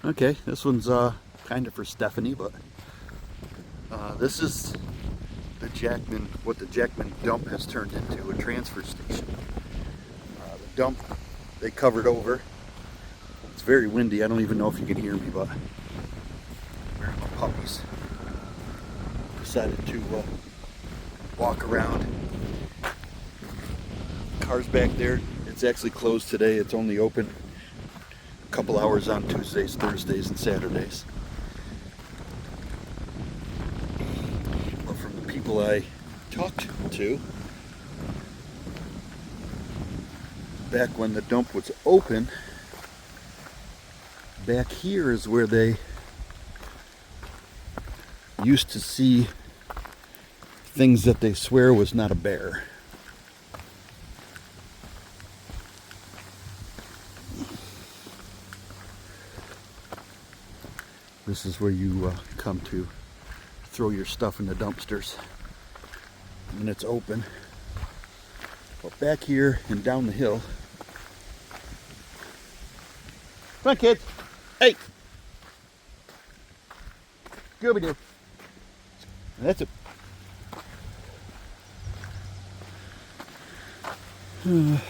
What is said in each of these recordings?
Okay, this one's kind of for Stephanie, but this is the Jackman, what the Jackman dump has turned into, a transfer station. The dump they covered over. It's very windy. I don't even know if you can hear me, but my puppies decided to walk around. Car's back there. It's actually closed today. It's only open a couple hours on Tuesdays, Thursdays, and Saturdays. But from the people I talked to, back when the dump was open, back here is where they used to see things that they swear was not a bear. This is where you come to throw your stuff in the dumpsters, and it's open. But back here and down the hill, come on, kids. Hey, Scooby-Doo. That's it. Of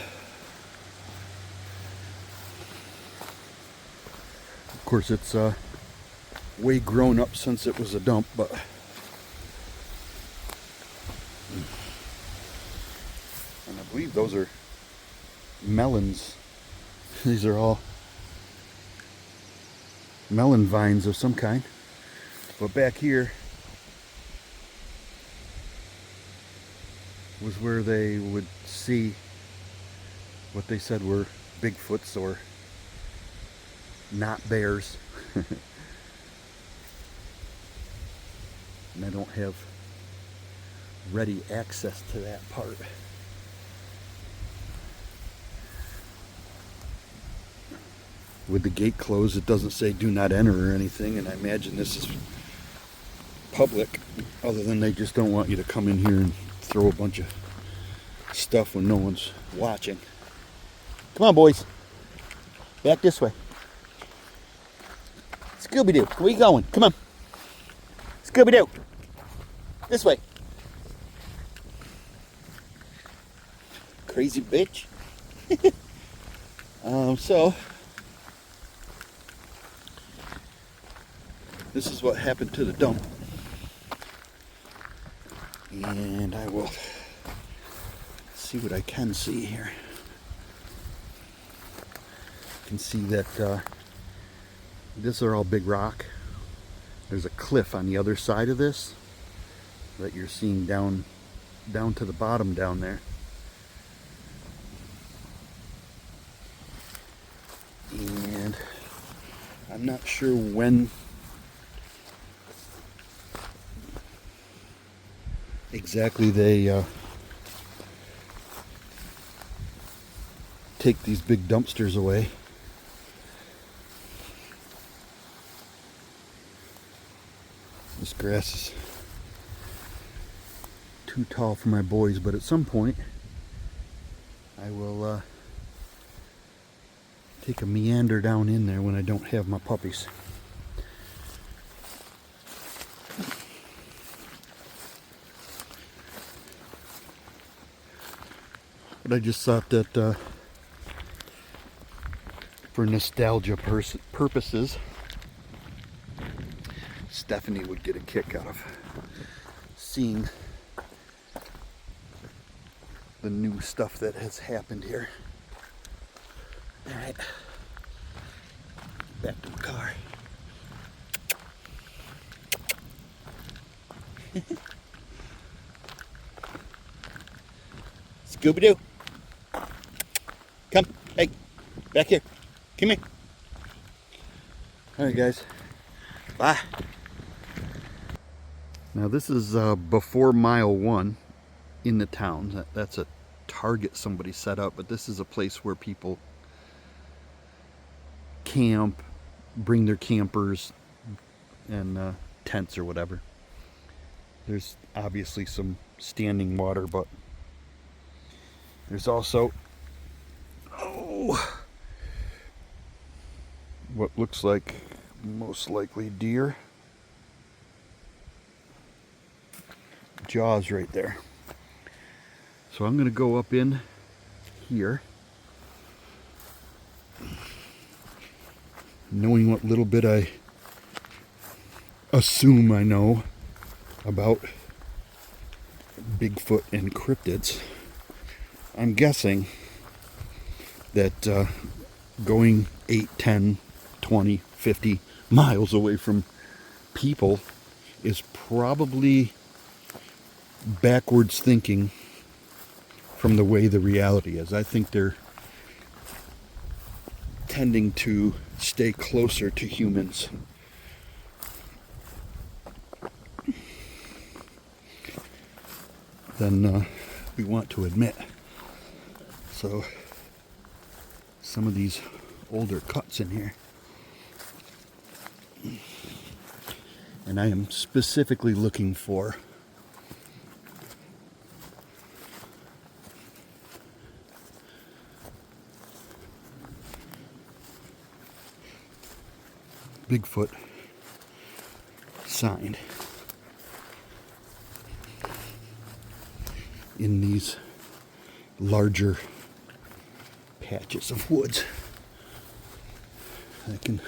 course, it's way grown up since it was a dump, but and I believe those are melons. These are all melon vines of some kind. But back here was where they would see what they said were Bigfoots or not bears. And I don't have ready access to that part. With the gate closed, it doesn't say do not enter or anything, and I imagine this is public, other than they just don't want you to come in here and throw a bunch of stuff when no one's watching. Come on, boys. Back this way. Scooby-Doo, where you going? Come on. Scooby-Doo. This way. Crazy bitch. So this is what happened to the dump. And I will see what I can see here. You can see that these are all big rock. There's a cliff on the other side of this that you're seeing down to the bottom down there. And I'm not sure when exactly they take these big dumpsters away. This grass is too tall for my boys, but at some point I will take a meander down in there when I don't have my puppies. But I just thought that for nostalgia purposes, Stephanie would get a kick out of seeing the new stuff that has happened here. Alright, back to the car. Scooby-Doo, come, hey, back here, come here. Alright guys, bye. Now this is before mile 1 in the town. That's a target somebody set up, but this is a place where people camp, bring their campers and tents or whatever. There's obviously some standing water, but there's also what looks like most likely deer. Jaws right there. So I'm going to go up in here, knowing what little bit I assume I know about Bigfoot and cryptids. I'm guessing that going 8, 10, 20, 50 miles away from people is probably backwards thinking from the way the reality is. I think they're tending to stay closer to humans than we want to admit. So some of these older cuts in here, and I am specifically looking for Bigfoot sign in these larger patches of woods I can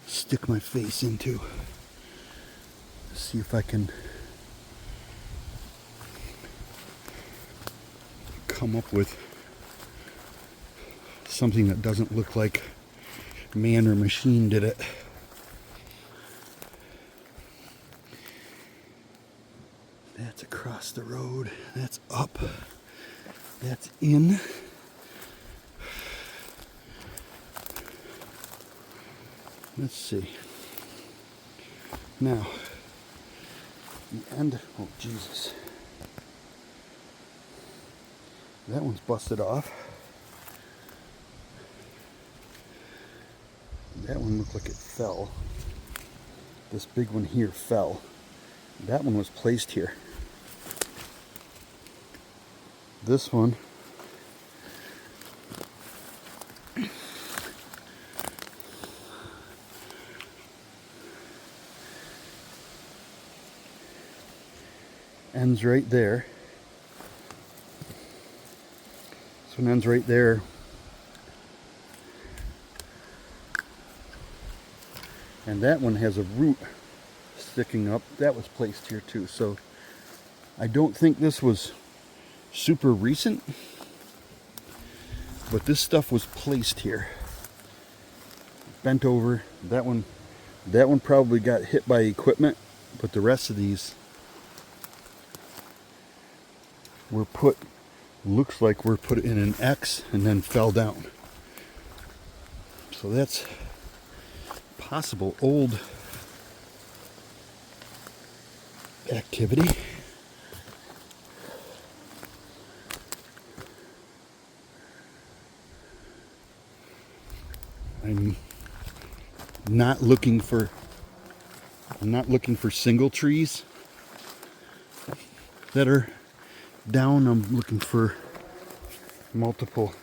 stick my face into. See if I can come up with something that doesn't look like man or machine did it. That's across the road. That's up. That's in. Let's see. Now, the end. Oh, Jesus. That one's busted off. That one looked like it fell. This big one here fell. That one was placed here. This one ends right there. This one ends right there. And that one has a root sticking up. That was placed here too. So I don't think this was super recent, but this stuff was placed here. Bent over. That one probably got hit by equipment, but the rest of these were put, looks like were put in an X and then fell down. So that's possible old activity. I'm not looking for single trees that are down. I'm looking for multiple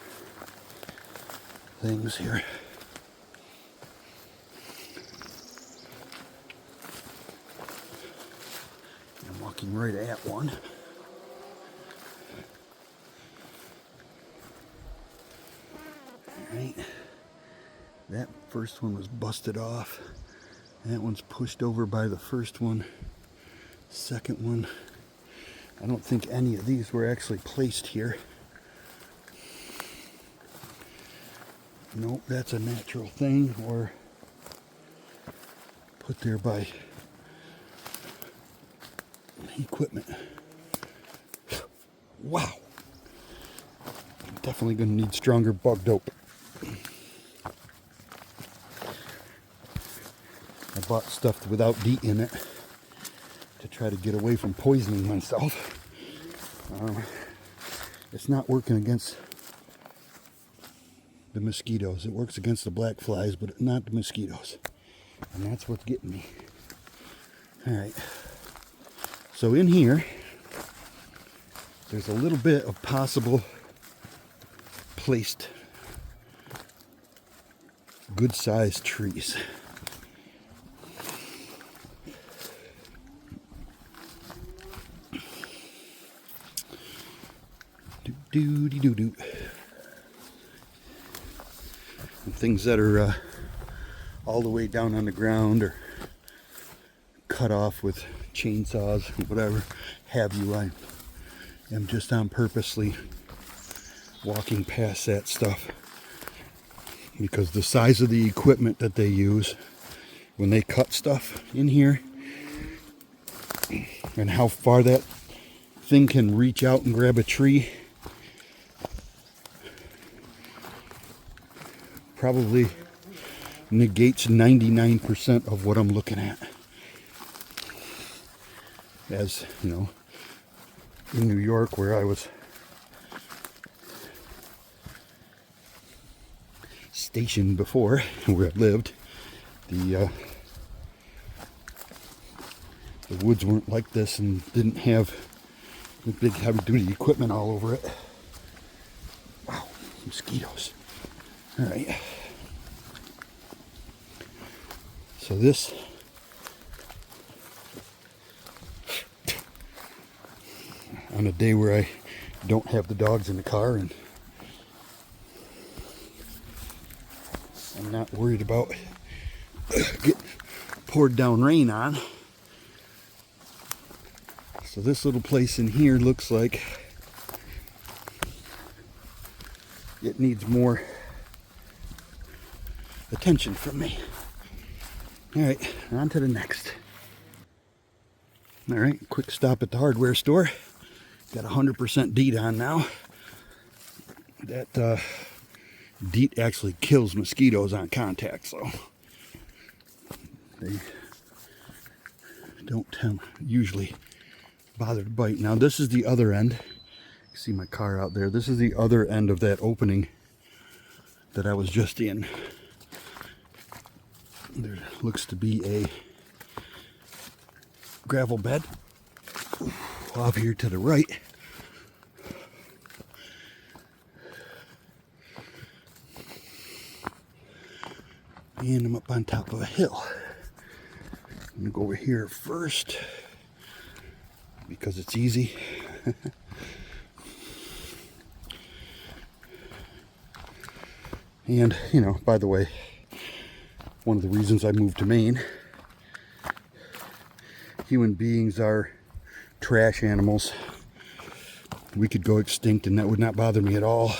things here. I'm walking right at one. All right. That first one was busted off. That one's pushed over by the first one. Second one, I don't think any of these were actually placed here. Nope, that's a natural thing or put there by equipment. Wow. I'm definitely going to need stronger bug dope. I bought stuff without DEET in it to try to get away from poisoning myself. It's not working against the mosquitoes. It works against the black flies, but not the mosquitoes. And that's what's getting me. Alright. So in here, there's a little bit of possible placed good sized trees. Doo-dee-doo-doo. And things that are all the way down on the ground or cut off with chainsaws, whatever have you, I am just on purposely walking past that stuff, because the size of the equipment that they use when they cut stuff in here and how far that thing can reach out and grab a tree probably negates 99% of what I'm looking at. As you know, in New York, where I was stationed before, where I lived, the woods weren't like this and didn't have the big heavy-duty equipment all over it. Wow, mosquitoes. All right. So this on a day where I don't have the dogs in the car and I'm not worried about getting poured down rain on. So this little place in here looks like it needs more attention from me. All right, on to the next. All right, quick stop at the hardware store. Got 100% DEET on now. That DEET actually kills mosquitoes on contact, so they don't usually bother to bite. Now this is the other end. You see my car out there. This is the other end of that opening that I was just in. There looks to be a gravel bed off here to the right. And I'm up on top of a hill. I'm gonna go over here first because it's easy. And, you know, by the way, one of the reasons I moved to Maine, human beings are trash animals. We could go extinct and that would not bother me at all.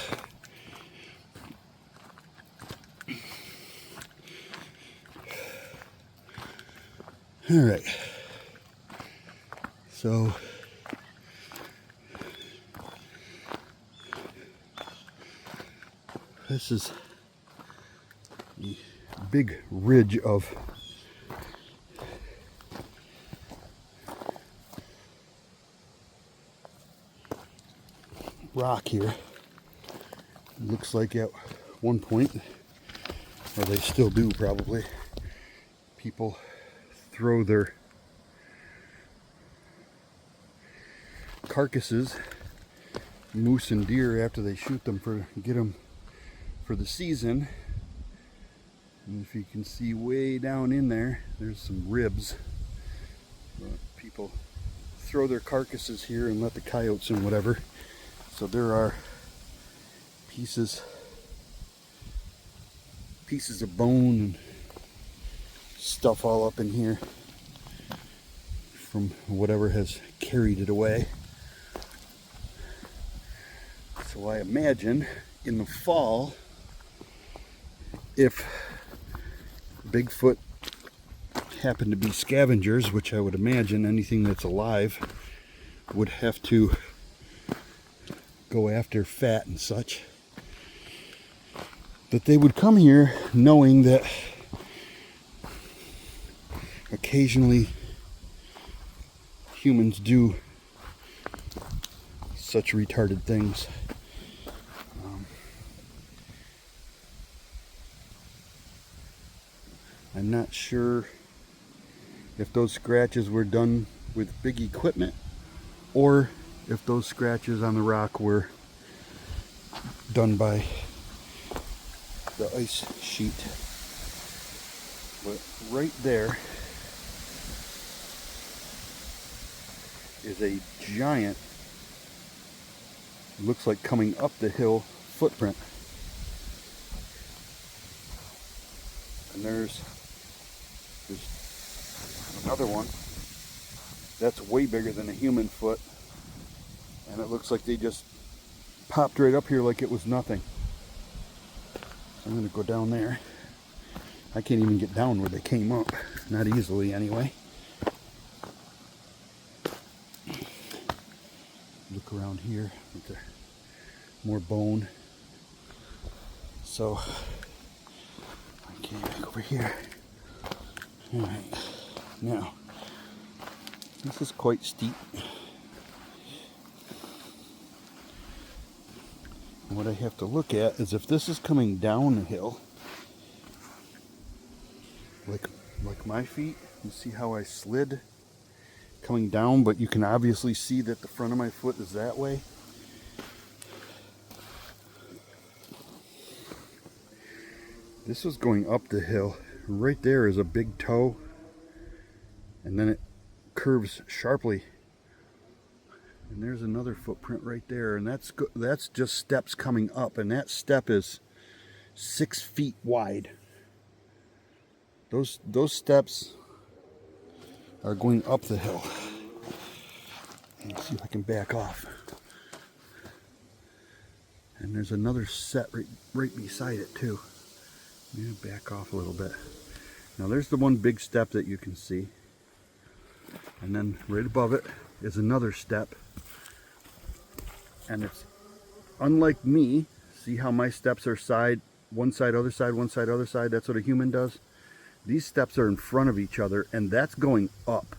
All right. So this is the big ridge of rock here. It looks like at one point, or they still do probably, people throw their carcasses, moose and deer, after they shoot them get them for the season. And if you can see way down in there, there's some ribs. People throw their carcasses here and let the coyotes and whatever. So there are pieces of bone and stuff all up in here from whatever has carried it away. So I imagine in the fall, if Bigfoot happen to be scavengers, which I would imagine anything that's alive would have to go after fat and such, that they would come here knowing that occasionally humans do such retarded things. I'm not sure if those scratches were done with big equipment or if those scratches on the rock were done by the ice sheet. But right there is a giant It looks like coming up the hill footprint. And there's another one that's way bigger than a human foot, and it looks like they just popped right up here like it was nothing. So I'm going to go down there. I can't even get down where they came up, not easily anyway. Look around here, more bone. So I came back over here. All right, now this is quite steep. And what I have to look at is if this is coming down the hill, like my feet. You see how I slid coming down, but you can obviously see that the front of my foot is that way. This was going up the hill. Right there is a big toe, and then it curves sharply. And there's another footprint right there, and that's just steps coming up, and that step is 6 feet wide. Those steps are going up the hill. Let's see if I can back off. And there's another set right beside it too. I'm gonna back off a little bit. Now there's the one big step that you can see. And then right above it is another step. And it's unlike me. See how my steps are one side, other side, one side, other side. That's what a human does. These steps are in front of each other, and that's going up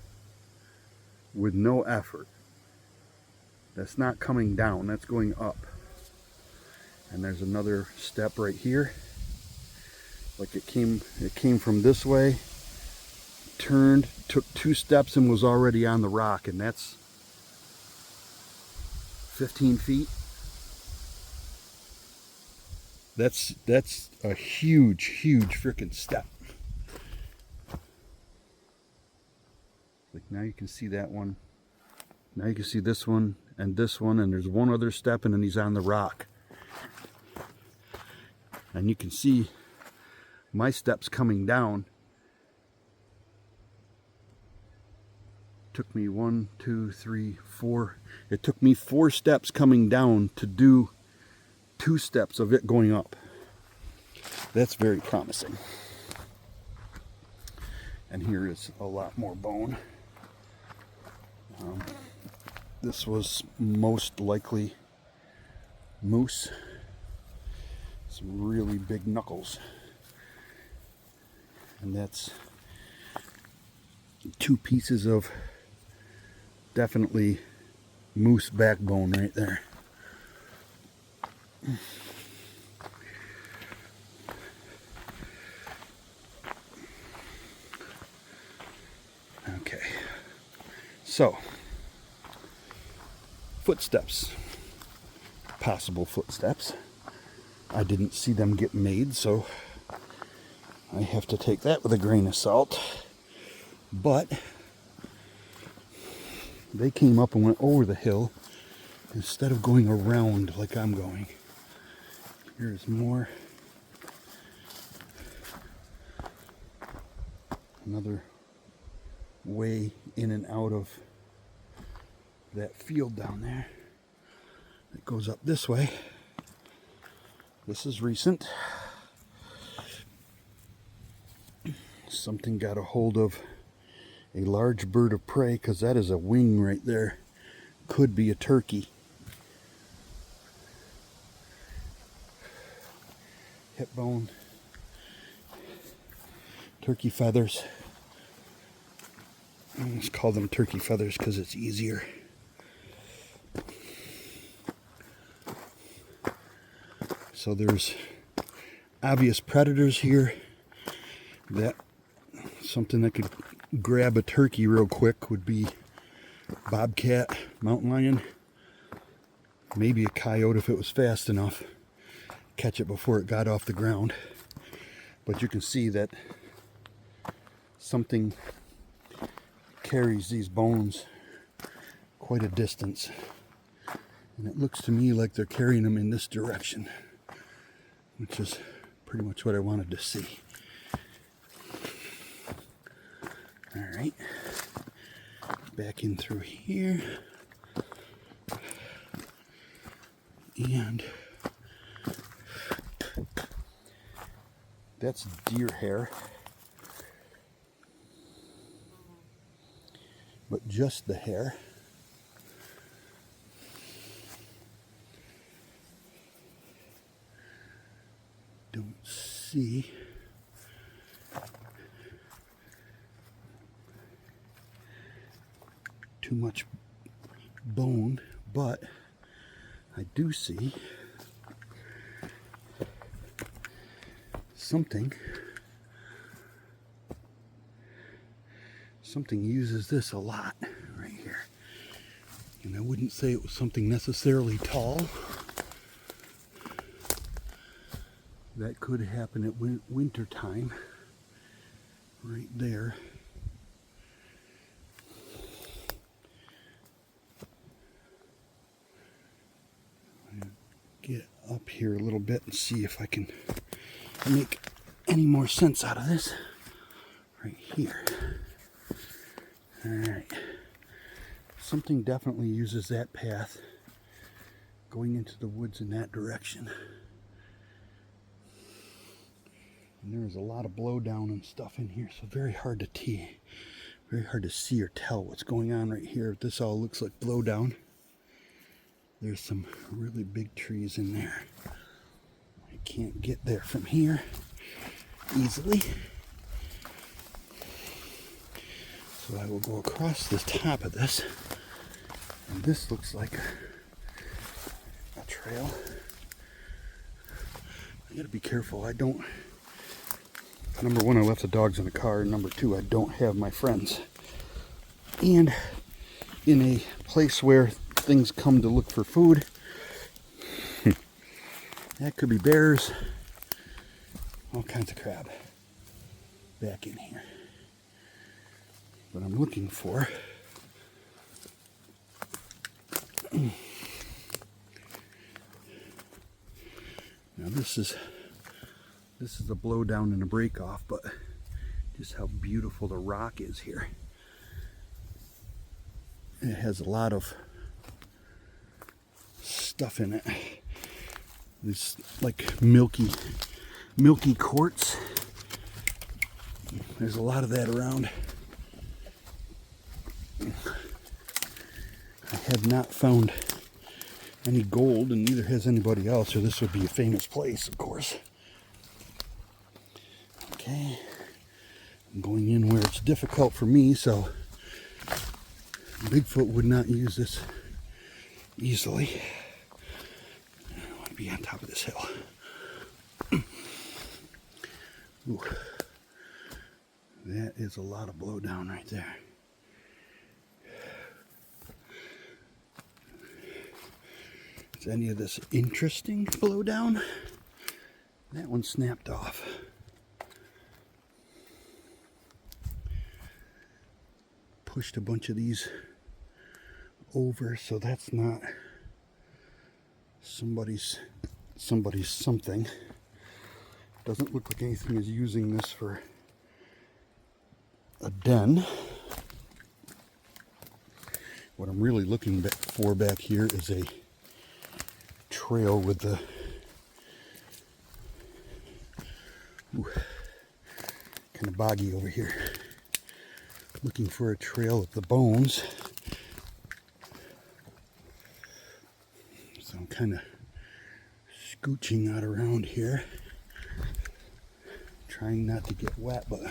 with no effort. That's not coming down, that's going up. And there's another step right here. Like it came from this way, turned, took 2 steps and was already on the rock, and that's 15 feet. That's a huge freaking step. Like now you can see that one. Now you can see this one, and there's one other step, and then he's on the rock. And you can see my steps coming down. Took me 1, 2, 3, 4. It took me 4 steps coming down to do 2 steps of it going up. That's very promising. And here is a lot more bone. This was most likely moose. Some really big knuckles. And that's 2 pieces of definitely moose backbone right there. Okay, so footsteps, possible footsteps. I didn't see them get made, so I have to take that with a grain of salt. But they came up and went over the hill instead of going around like I'm going. Here's more. Another way in and out of that field down there. It goes up this way. This is recent. Something got a hold of a large bird of prey, because that is a wing right there. Could be a turkey. Hip bone. Turkey feathers. I almost call them turkey feathers because it's easier. So there's obvious predators here. That something that could grab a turkey real quick would be bobcat, mountain lion, maybe a coyote if it was fast enough. Catch it before it got off the ground. But you can see that something carries these bones quite a distance. And it looks to me like they're carrying them in this direction, which is pretty much what I wanted to see. All right, back in through here. And that's deer hair, but just the hair. Don't see too much bone, but I do see something uses this a lot right here. And I wouldn't say it was something necessarily tall. That could happen at winter time, right there. Get up here a little bit and see if I can make any more sense out of this. Right here. Alright. Something definitely uses that path going into the woods in that direction. And there's a lot of blowdown and stuff in here, so very hard to see or tell what's going on right here. This all looks like blowdown. There's some really big trees in there. I can't get there from here easily. So I will go across the top of this. And this looks like a trail. I gotta be careful. Number one, I left the dogs in the car. Number two, I don't have my friends. And in a place where things come to look for food, that could be bears, all kinds of crap back in here. But I'm looking for now this is a blowdown and a break off, but just how beautiful the rock is here. It has a lot of stuff in it. It's like milky quartz. There's a lot of that around. I have not found any gold, and neither has anybody else, or this would be a famous place, of course. Okay, I'm going in where it's difficult for me, so Bigfoot would not use this easily. I want to be on top of this hill. Ooh. That is a lot of blowdown right there. Is any of this interesting blowdown? That one snapped off. Pushed a bunch of these over, so that's not somebody's something. Doesn't look like anything is using this for a den. What I'm really looking for back here is a trail with the kind of boggy over here. Looking for a trail with the bones. So I'm kind of scooching out around here, trying not to get wet, but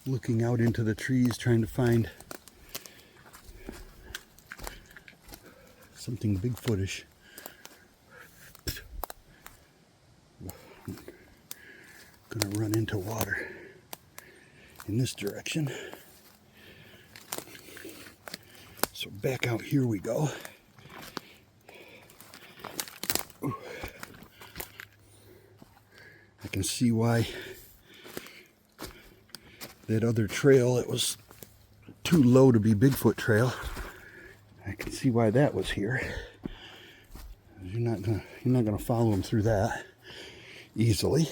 looking out into the trees, trying to find something Bigfootish. I'm gonna run into water in this direction. So back out here we go. Ooh. I can see why that other trail, it was too low to be Bigfoot trail. I can see why that was here. You're not gonna follow them through that easily.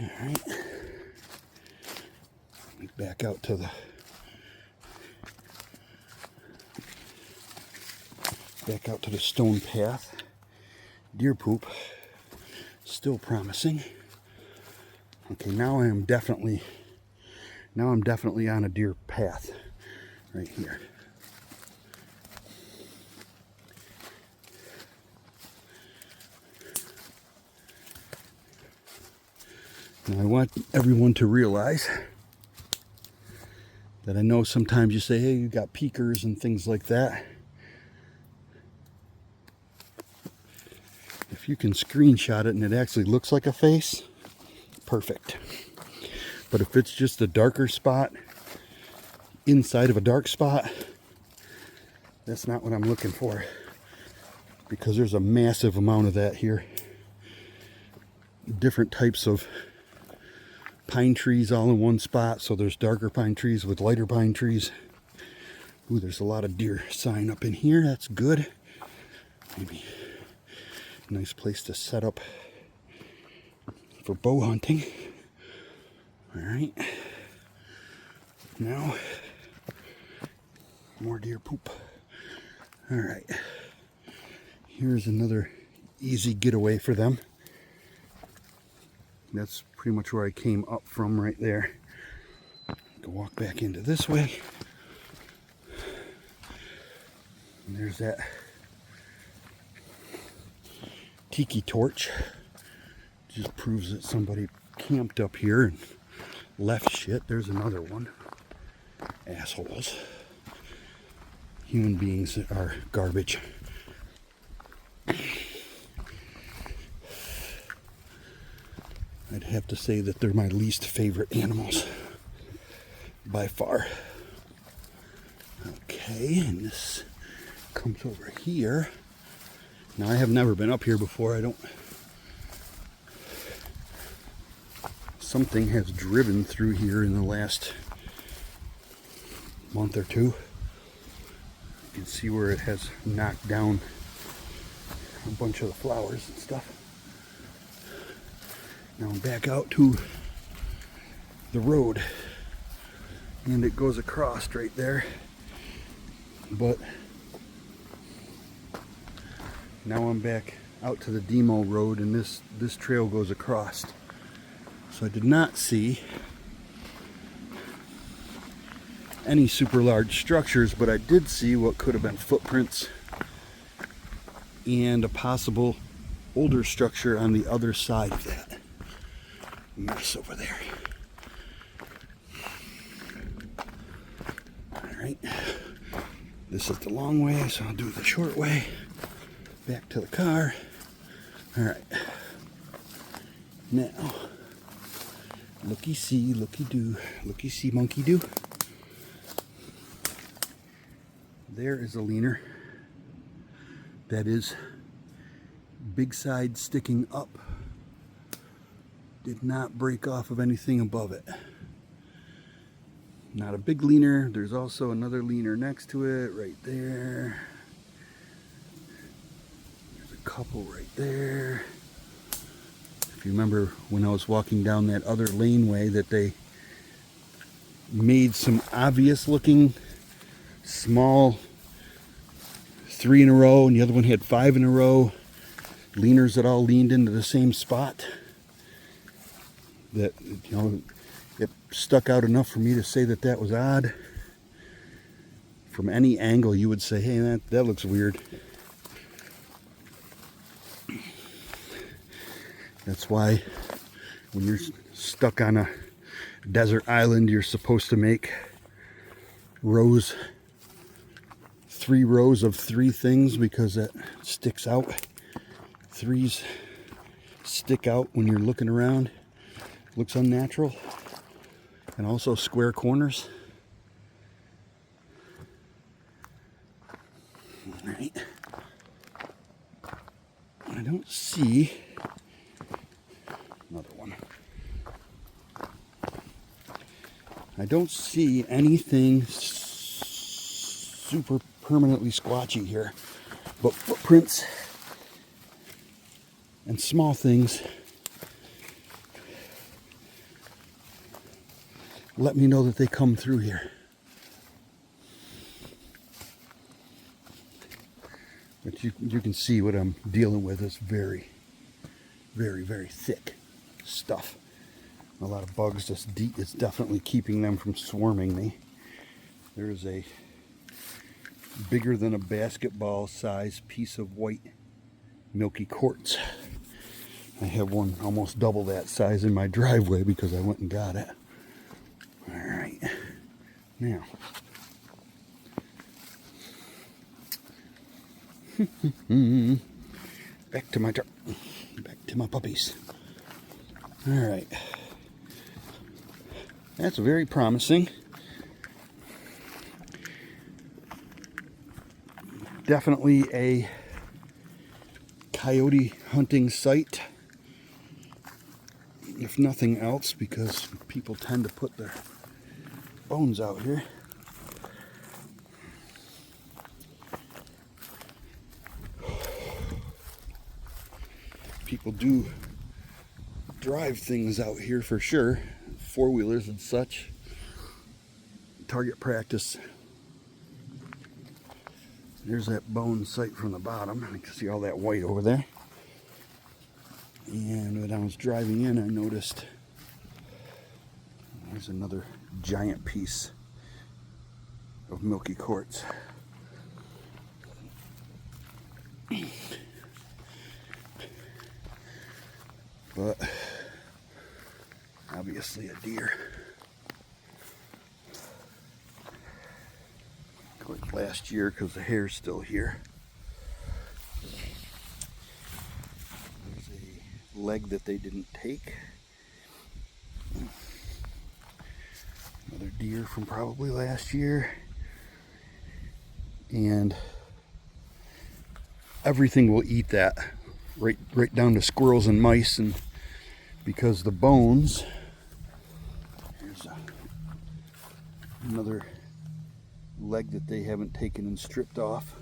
All right. Back out to the stone path. Deer poop. Still promising. Okay, now I'm definitely on a deer path right here. And I want everyone to realize that I know sometimes you say, hey, you got peekers and things like that. If you can screenshot it and it actually looks like a face, perfect. But if it's just a darker spot inside of a dark spot, that's not what I'm looking for, because there's a massive amount of that here. Different types of pine trees all in one spot. So there's darker pine trees with lighter pine trees. Ooh, there's a lot of deer sign up in here. That's good. Maybe a nice place to set up for bow hunting. All right. Now, more deer poop. All right. Here's another easy getaway for them. That's pretty much where I came up from right there. Go walk back into this way. And there's that tiki torch. Just proves that somebody camped up here and left shit. There's another one. Assholes. Human beings are garbage. I'd have to say that they're my least favorite animals by far. Okay, and this comes over here. Now, I have never been up here before. Something has driven through here in the last month or two. You can see where it has knocked down a bunch of the flowers and stuff. Now I'm back out to the road, and it goes across right there. But now I'm back out to the demo road, and this trail goes across. So I did not see any super large structures, but I did see what could have been footprints and a possible older structure on the other side of that mess over there. Alright, this is the long way, so I'll do the short way back to the car. Alright, now looky see, looky do, looky see, monkey do. There is a leaner that is big side sticking up. Did not break off of anything above it. Not a big leaner. There's also another leaner next to it right there. There's a couple right there. If you remember when I was walking down that other laneway, that they made some obvious looking small 3 in a row, and the other one had 5 in a row. Leaners that all leaned into the same spot. That, you know, it stuck out enough for me to say that that was odd. From any angle, you would say, hey, that looks weird. That's why when you're stuck on a desert island, you're supposed to make rows, 3 rows of 3 things, because that sticks out. 3s stick out when you're looking around. Looks unnatural. And also square corners. All right. I don't see another one. I don't see anything super permanently squatchy here. But footprints and small things let me know that they come through here. But you can see what I'm dealing with is very, very, very thick stuff. A lot of bugs. It's definitely keeping them from swarming me. There's a bigger than a basketball size piece of white milky quartz. I have one almost double that size in my driveway because I went and got it. All right, now back to my puppies. All right, that's very promising. Definitely a coyote hunting site, if nothing else, because people tend to put their bones out here. People do drive things out here for sure, four-wheelers and such. Target practice. There's that bone site from the bottom. You can see all that white over there. And when I was driving in, I noticed there's another giant piece of milky quartz. But obviously a deer. Like last year, because the hair's still here. There's a leg that they didn't take. Another deer from probably last year. And everything will eat that, right down to squirrels and mice, and because the bones. Here's another leg that they haven't taken and stripped off,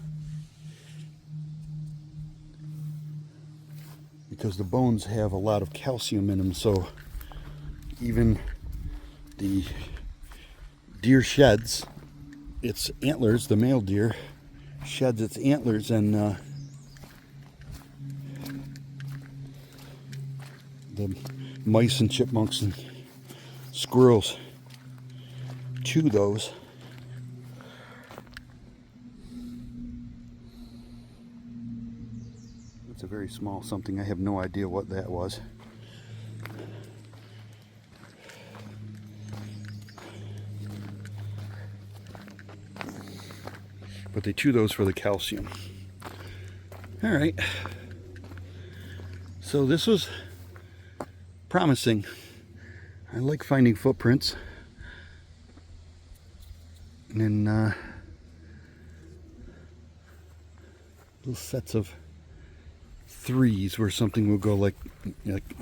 because the bones have a lot of calcium in them, so even the deer sheds its antlers, the male deer sheds its antlers, and the mice and chipmunks and squirrels chew those. It's a very small something. I have no idea what that was. But they chew those for the calcium. All right. So this was promising. I like finding footprints. And then little sets of threes where something will go like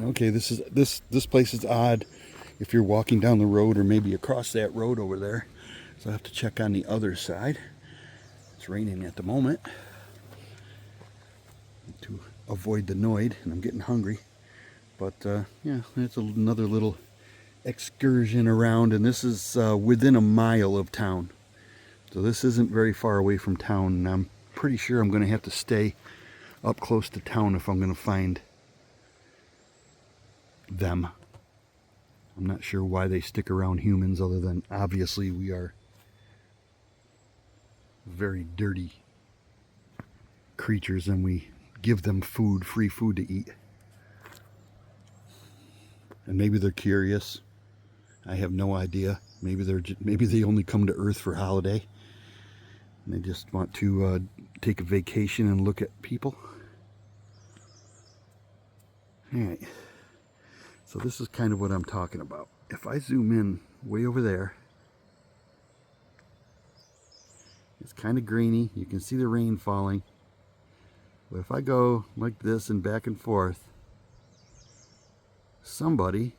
okay, this place is odd if you're walking down the road or maybe across that road over there. So I have to check on the other side. It's raining at the moment to avoid the noise, and I'm getting hungry. But yeah, it's another little excursion around, and this is within a mile of town. So this isn't very far away from town, and I'm pretty sure I'm going to have to stay up close to town if I'm going to find them. I'm not sure why they stick around humans, other than obviously we are very dirty creatures and we give them food, free food to eat. And maybe they're curious. I have no idea. Maybe they only come to Earth for holiday and they just want to take a vacation and look at people. Alright, so this is kind of what I'm talking about. If I zoom in way over there, it's kind of grainy. You can see the rain falling. But if I go like this and back and forth, somebody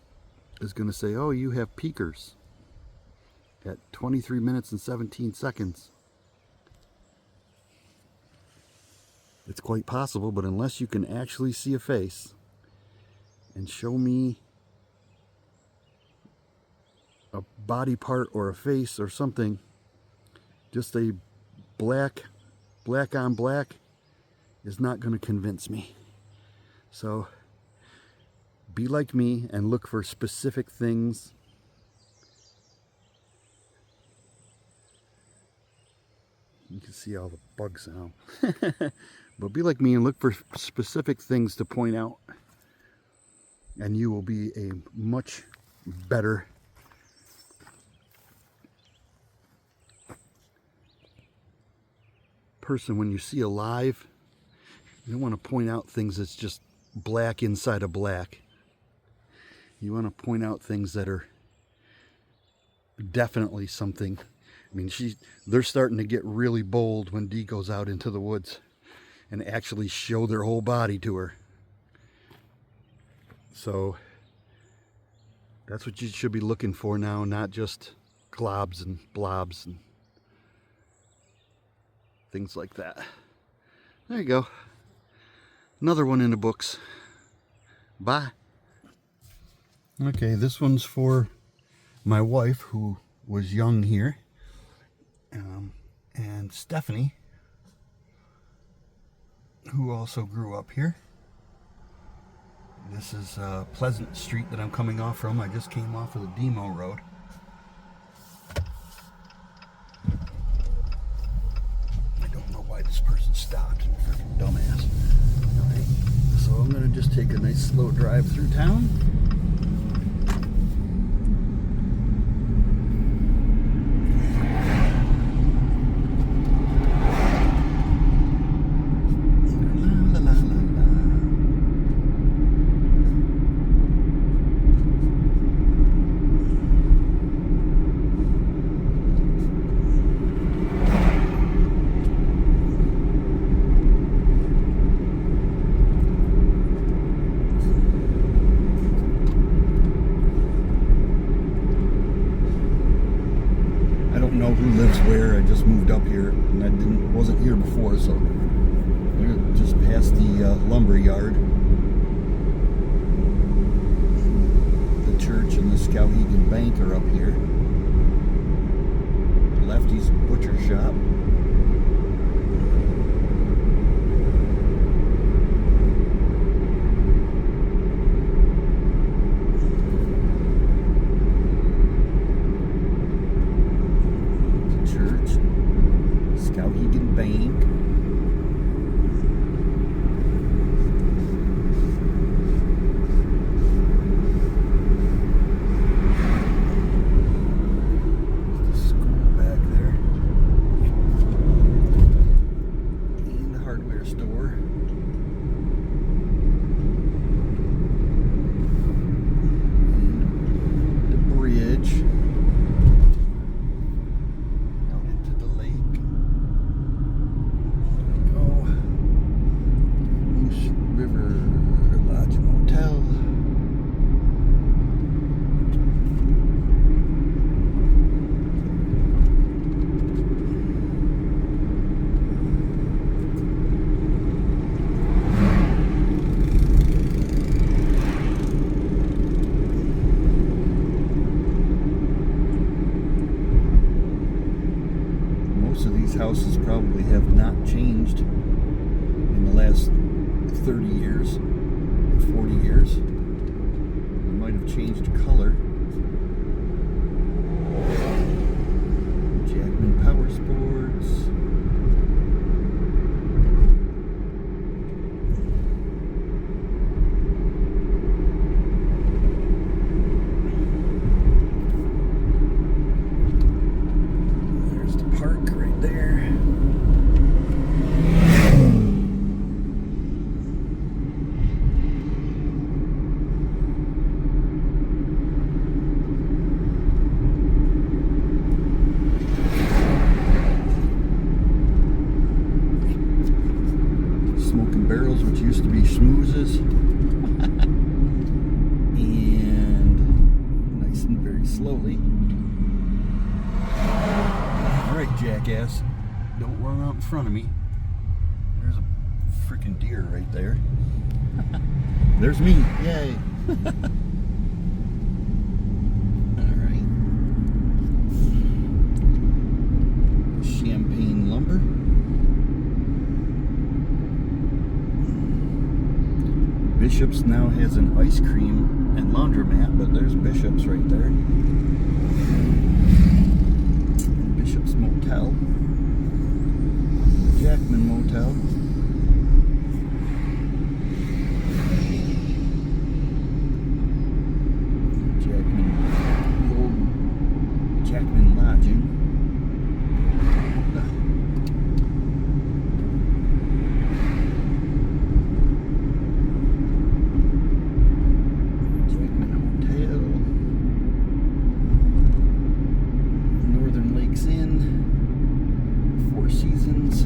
is going to say, oh, you have peakers at 23 minutes and 17 seconds. It's quite possible, but unless you can actually see a face and show me a body part or a face or something, just a black on black is not going to convince me. So be like me and look for specific things. You can see all the bugs now. But be like me and look for specific things to point out, and you will be a much better person when you see a live. You don't want to point out things that's just black inside of black. You want to point out things that are definitely something. I mean, they're starting to get really bold when Dee goes out into the woods and actually show their whole body to her. So that's what you should be looking for now, not just globs and blobs and things like that. There you go. Another one in the books. Bye. Okay, this one's for my wife, who was young here, and Stephanie, who also grew up here. This is Pleasant Street that I'm coming off from. I just came off of the Demo Road. I don't know why this person stopped. Freaking dumbass. Alright, so I'm going to just take a nice slow drive through town. Who lives where. I just moved up here and I wasn't here before, so we're just past the lumber yard. The church and the Skowhegan Bank are up here. Lefty's butcher shop. Skowhegan Bank. There's the school back there. And the hardware store. And the bridge. Houses probably have not changed in the last 30 years, 40 years. They might have changed color. Jackman Power Sports. There's the park right there. Smoking Barrels, which used to be Schmoozes. And nice and very slowly. Alright, jackass. Don't run out in front of me. There's a freaking deer right there. There's me. Yay. Alright. Champagne lumber. Bishop's now has an ice cream and laundromat, but there's Bishop's right there. Bishop's Motel. Jackman Motel. Jackman, the old Jackman Lodging. Jackman Hotel. Northern Lakes Inn. Four Seasons.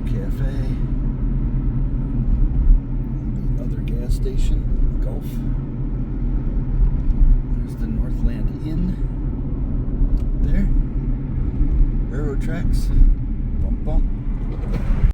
Cafe, the other gas station, Gulf. There's the Northland Inn. There. Railroad tracks. Bump bump.